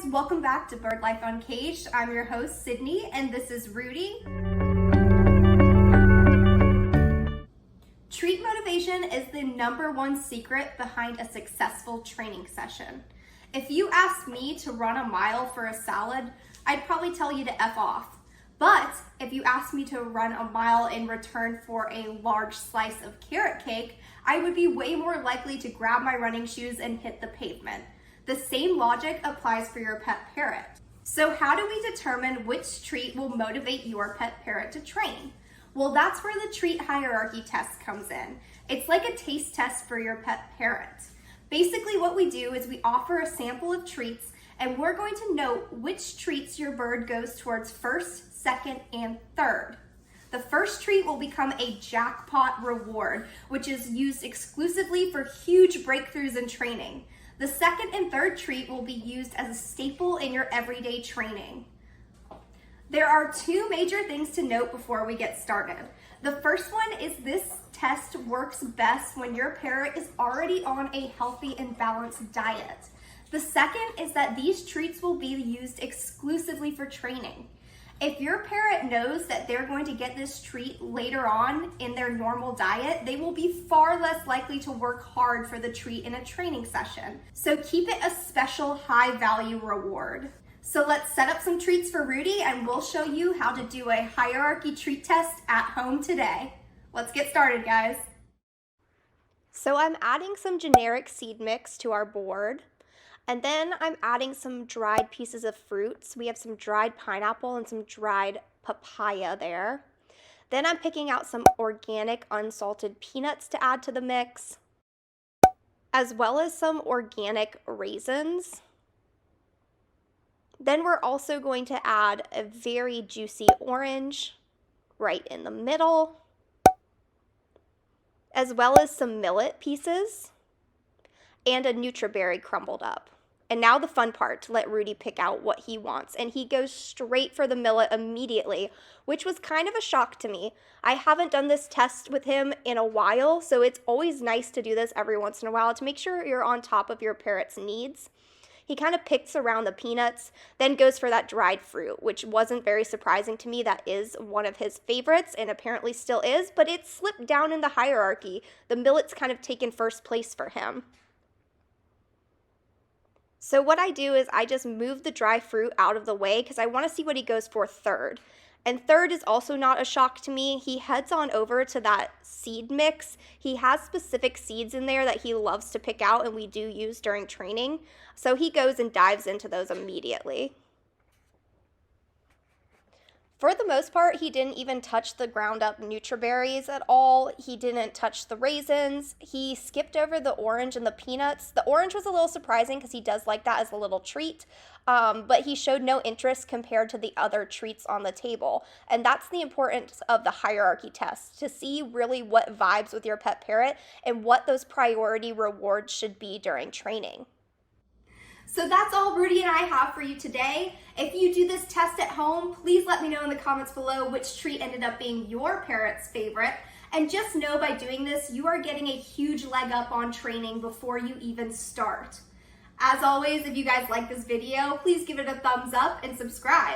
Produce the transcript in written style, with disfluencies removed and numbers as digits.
welcome back to Bird Life Uncaged. I'm your host, Sydney, and this is Rudy. Treat motivation is the #1 secret behind a successful training session. If you asked me to run a mile for a salad, I'd probably tell you to F off. But if you asked me to run a mile in return for a large slice of carrot cake, I would be way more likely to grab my running shoes and hit the pavement. The same logic applies for your pet parrot. So how do we determine which treat will motivate your pet parrot to train? Well, that's where the treat hierarchy test comes in. It's like a taste test for your pet parrot. Basically what we do is we offer a sample of treats, and we're going to note which treats your bird goes towards first, second, and third. The first treat will become a jackpot reward, which is used exclusively for huge breakthroughs in training. The second and third treat will be used as a staple in your everyday training. There are two major things to note before we get started. The first one is this test works best when your parrot is already on a healthy and balanced diet. The second is that these treats will be used exclusively for training. If your parrot knows that they're going to get this treat later on in their normal diet, they will be far less likely to work hard for the treat in a training session. So keep it a special high value reward. So let's set up some treats for Rudy and we'll show you how to do a hierarchy treat test at home today. Let's get started, guys. So I'm adding some generic seed mix to our board. And then I'm adding some dried pieces of fruits. We have some dried pineapple and some dried papaya there. Then I'm picking out some organic unsalted peanuts to add to the mix, as well as some organic raisins. Then we're also going to add a very juicy orange right in the middle, as well as some millet pieces and a Nutriberry crumbled up. And now the fun part, to let Rudy pick out what he wants. And he goes straight for the millet immediately, which was kind of a shock to me. I haven't done this test with him in a while, so it's always nice to do this every once in a while to make sure you're on top of your parrot's needs. He kind of picks around the peanuts, then goes for that dried fruit, which wasn't very surprising to me. That is one of his favorites and apparently still is, but it slipped down in the hierarchy. The millet's kind of taken first place for him. So what I do is I just move the dry fruit out of the way because I want to see what he goes for third. And third is also not a shock to me. He heads on over to that seed mix. He has specific seeds in there that he loves to pick out and we do use during training. So he goes and dives into those immediately. For the most part, he didn't even touch the ground up Nutriberries at all. He didn't touch the raisins. He skipped over the orange and the peanuts. The orange was a little surprising because he does like that as a little treat, but he showed no interest compared to the other treats on the table. And that's the importance of the hierarchy test, to see really what vibes with your pet parrot and what those priority rewards should be during training. So that's all Rudy and I have for you today. If you do this test at home, please let me know in the comments below which treat ended up being your parrot's favorite. And just know by doing this, you are getting a huge leg up on training before you even start. As always, if you guys like this video, please give it a thumbs up and subscribe.